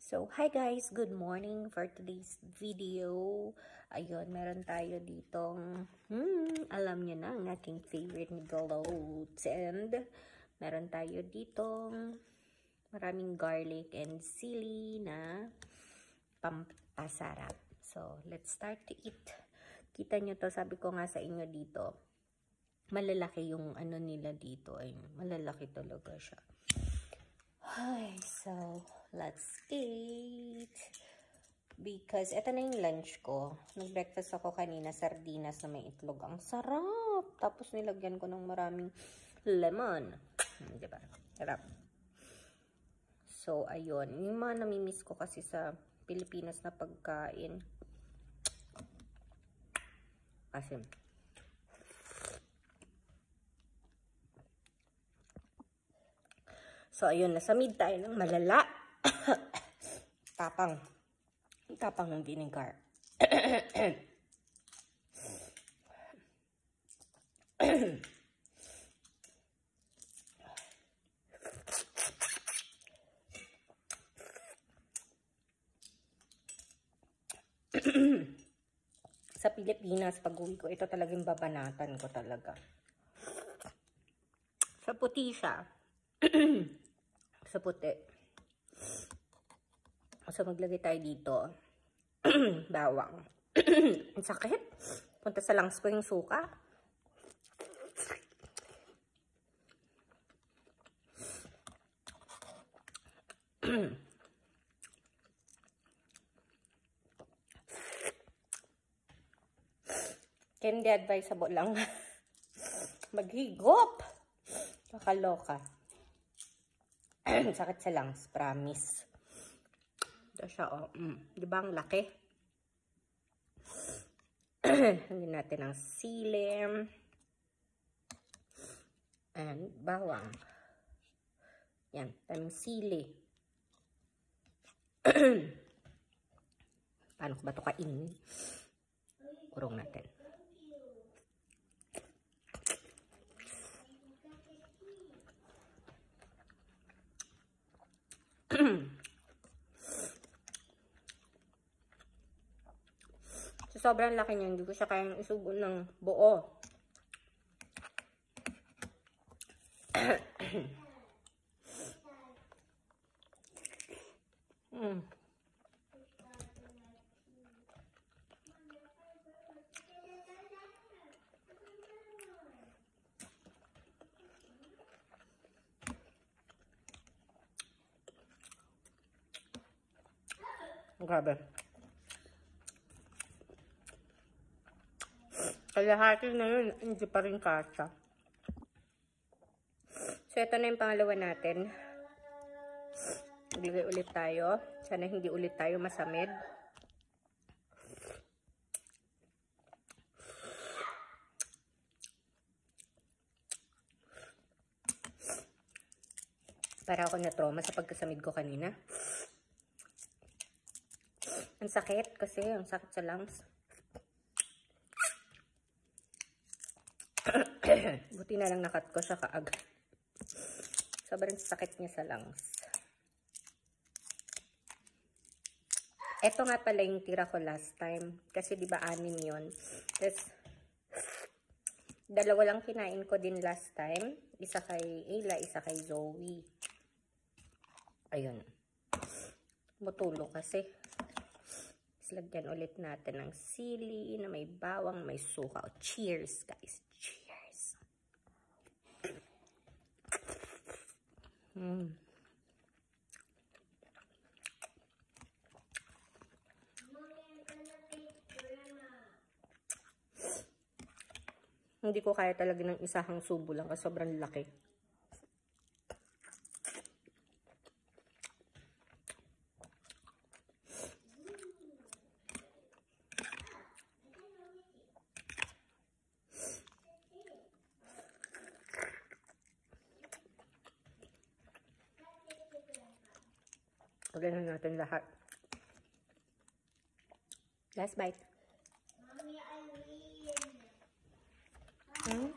So, hi guys! Good morning for today's video. Ayun, meron tayo ditong, alam nyo na, ang aking favorite ni Galotes. And, meron tayo ditong maraming garlic and sili na pampasarap. So, let's start to eat. Kita nyo to, sabi ko nga sa inyo dito, malalaki yung ano nila dito. Ayun, malalaki talaga siya. Hi, so, let's eat. Because, ito na yung lunch ko. Nag-breakfast ako kanina, sardinas na may itlog. Ang sarap! Tapos, nilagyan ko ng maraming lemon. Diba? Sarap. So, ayun. Yung mga namimiss ko kasi sa Pilipinas na pagkain. Kasi, so, ayun, nasa mid tayo ng malala. Tapang. Tapang ng vinegar. Sa Pilipinas, pag-uwi ko, ito talagang babanatan ko talaga. Sa puti siya. Sa puti. So, maglagay tayo dito. Bawang. Ang sakit. Punta sa lungs ko yung suka. Kaya hindi advisable lang maghigop. Kakaloka. Sakit sa lungs, promise. Ito siya, oh. Diba ang laki? Hindi natin ang sili. And bawang. Yan, tamang sili. Paano ko ba ito kainin? Kurong natin. So, sobrang laki niya. Hindi ko siya kayang isubo ng buo. Grabe. Kalahati na yun, hindi pa rin kasya. So, ito na yung pangalawa natin. Maglagay ulit tayo. Sana hindi ulit tayo masamid. Para ako na-trauma sa pagkasamid ko kanina. Ang sakit kasi, ang sakit sa lungs. Buti na lang nakat ko siya kaagad. Sobrang sakit niya sa lungs. Ito nga pala yung tira ko last time. Kasi diba 6 yun. Tapos, 2 lang kinain ko din last time. Isa kay Ayla, isa kay Zoe. Ayun. Mutulo kasi. Lagyan ulit natin ng sili na may bawang, may suka. Oh, cheers, guys. Cheers. Hindi ko kaya talaga ng isahang subo lang kasi sobrang laki. Lagyan na natin lahat. Last bite. Mommy, I win.